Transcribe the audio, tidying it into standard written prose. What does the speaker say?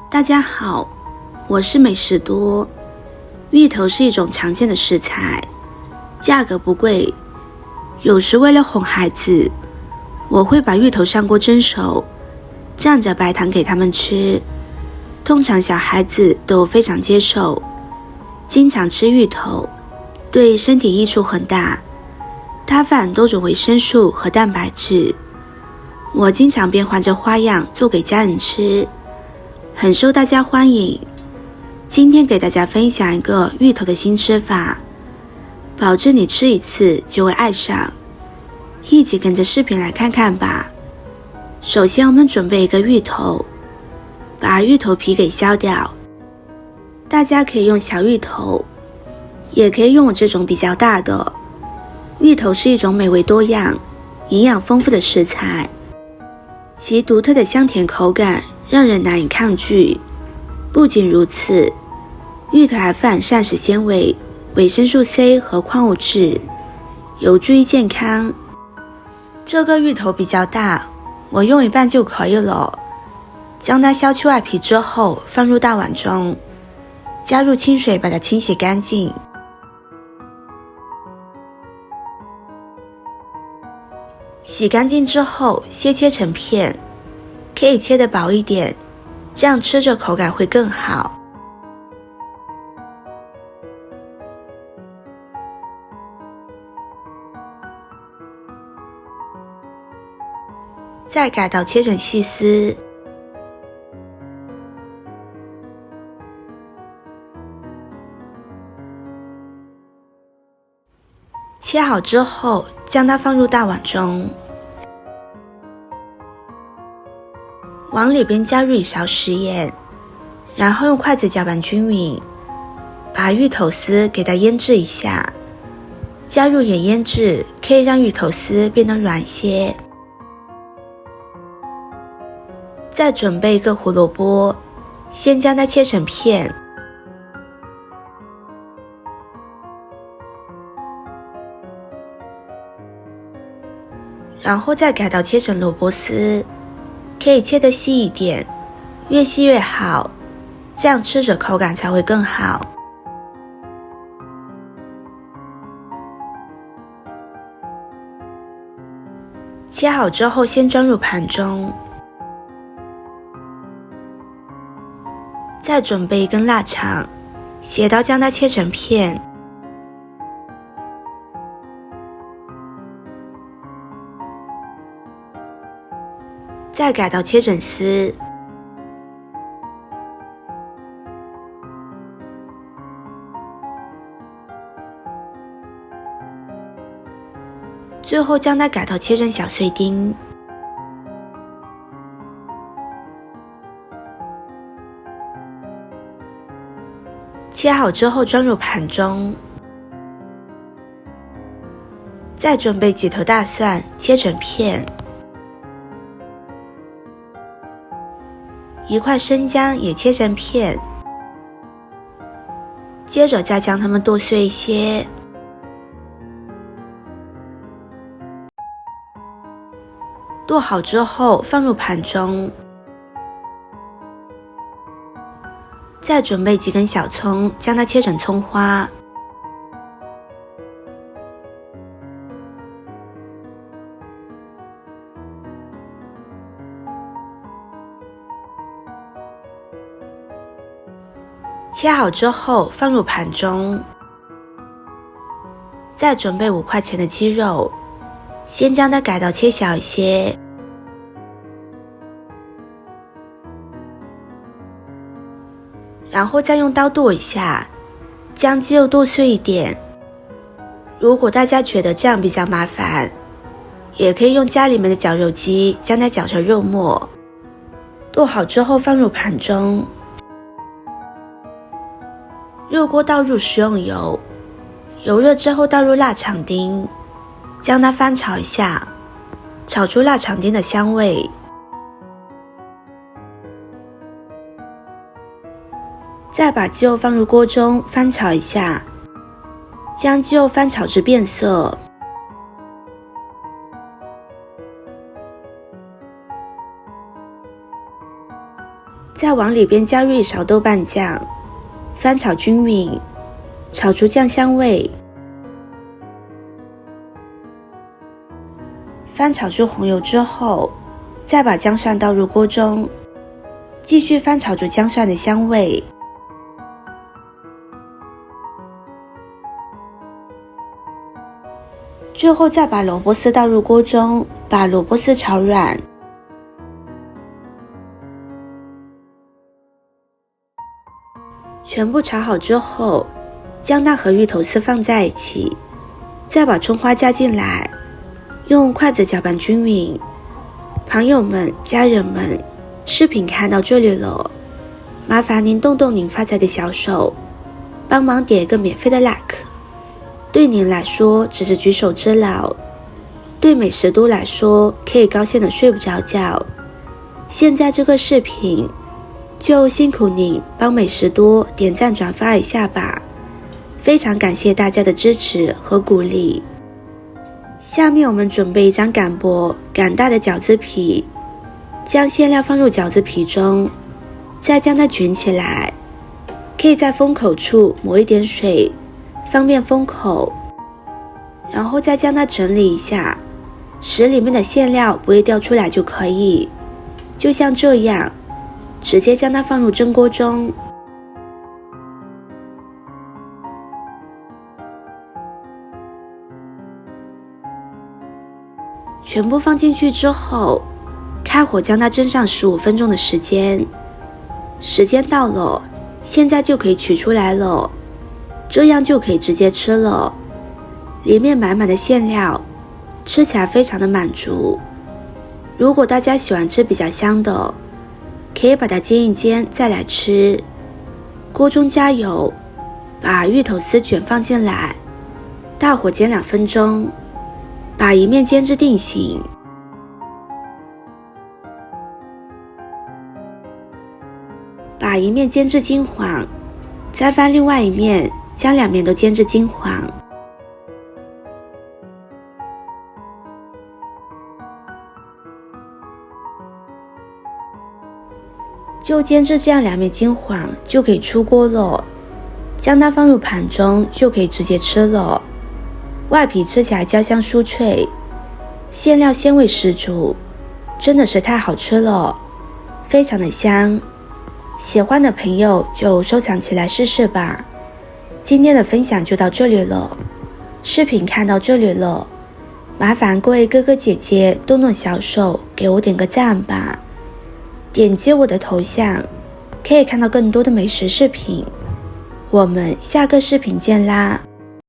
大家好，我是美食多。芋头是一种常见的食材，价格不贵。有时为了哄孩子，我会把芋头上锅蒸熟，蘸着白糖给他们吃。通常小孩子都非常接受，经常吃芋头，对身体益处很大。它富多种维生素和蛋白质。我经常变换着花样做给家人吃，很受大家欢迎。今天给大家分享一个芋头的新吃法，保证你吃一次就会爱上。一起跟着视频来看看吧。首先我们准备一个芋头，把芋头皮给削掉。大家可以用小芋头，也可以用我这种比较大的。芋头是一种美味多样、营养丰富的食材，其独特的香甜口感让人难以抗拒。不仅如此，芋头还富含膳食纤维、维生素 C 和矿物质，有助于健康。这个芋头比较大，我用一半就可以了。将它削去外皮之后，放入大碗中，加入清水把它清洗干净。洗干净之后，先切成片，可以切得薄一点，这样吃着口感会更好。再改刀切成细丝。切好之后，将它放入大碗中，往里边加入1勺食盐，然后用筷子搅拌均匀，把芋头丝给它腌制一下。加入盐腌制可以让芋头丝变得软些。再准备一个胡萝卜，先将它切成片，然后再改刀切成萝卜丝，可以切得细一点，越细越好，这样吃着口感才会更好。切好之后先装入盘中，再准备一根腊肠，斜刀将它切成片，再改刀切成丝。最后将它改刀切成小碎丁。切好之后装入盘中，再准备几头大蒜切成片，一块生姜也切成片，接着再将它们剁碎一些。剁好之后放入盘中，再准备几根小葱，将它切成葱花。切好之后放入盘中，再准备5块钱的鸡肉，先将它改刀切小一些，然后再用刀剁一下，将鸡肉剁碎一点。如果大家觉得这样比较麻烦，也可以用家里面的绞肉机将它绞成肉末。剁好之后放入盘中，热锅倒入食用油，油热之后倒入腊肠丁，将它翻炒一下，炒出腊肠丁的香味。再把鸡肉放入锅中翻炒一下，将鸡肉翻炒至变色。再往里边加入1勺豆瓣酱，翻炒均匀，炒出酱香味。翻炒出红油之后，再把姜蒜倒入锅中，继续翻炒出姜蒜的香味。最后再把萝卜丝倒入锅中，把萝卜丝炒软。全部炒好之后，将那和芋头丝放在一起，再把葱花加进来，用筷子搅拌均匀。朋友们、家人们，视频看到这里了，麻烦您动动您发财的小手，帮忙点一个免费的 like。对您来说只是举手之劳，对美食多来说可以高兴的睡不着觉。现在这个视频就辛苦你帮美食多点赞转发一下吧，非常感谢大家的支持和鼓励。下面我们准备一张擀薄擀大的饺子皮，将馅料放入饺子皮中，再将它卷起来，可以在封口处抹一点水，方便封口，然后再将它整理一下，使里面的馅料不会掉出来就可以。就像这样，直接将它放入蒸锅中。全部放进去之后，开火将它蒸上15分钟的时间。时间到了，现在就可以取出来了，这样就可以直接吃了。里面满满的馅料，吃起来非常的满足。如果大家喜欢吃比较香的，可以把它煎一煎再来吃。锅中加油，把芋头丝卷放进来，大火煎2分钟，把一面煎至定型。把一面煎至金黄，再翻另外一面，将2面都煎至金黄。就煎至这样2面金黄，就可以出锅了。将它放入盘中，就可以直接吃了。外皮吃起来焦香酥脆，馅料鲜味十足，真的是太好吃了，非常的香。喜欢的朋友就收藏起来试试吧。今天的分享就到这里了，视频看到这里了，麻烦各位哥哥姐姐动动小手给我点个赞吧。点击我的头像，可以看到更多的美食视频。我们下个视频见啦！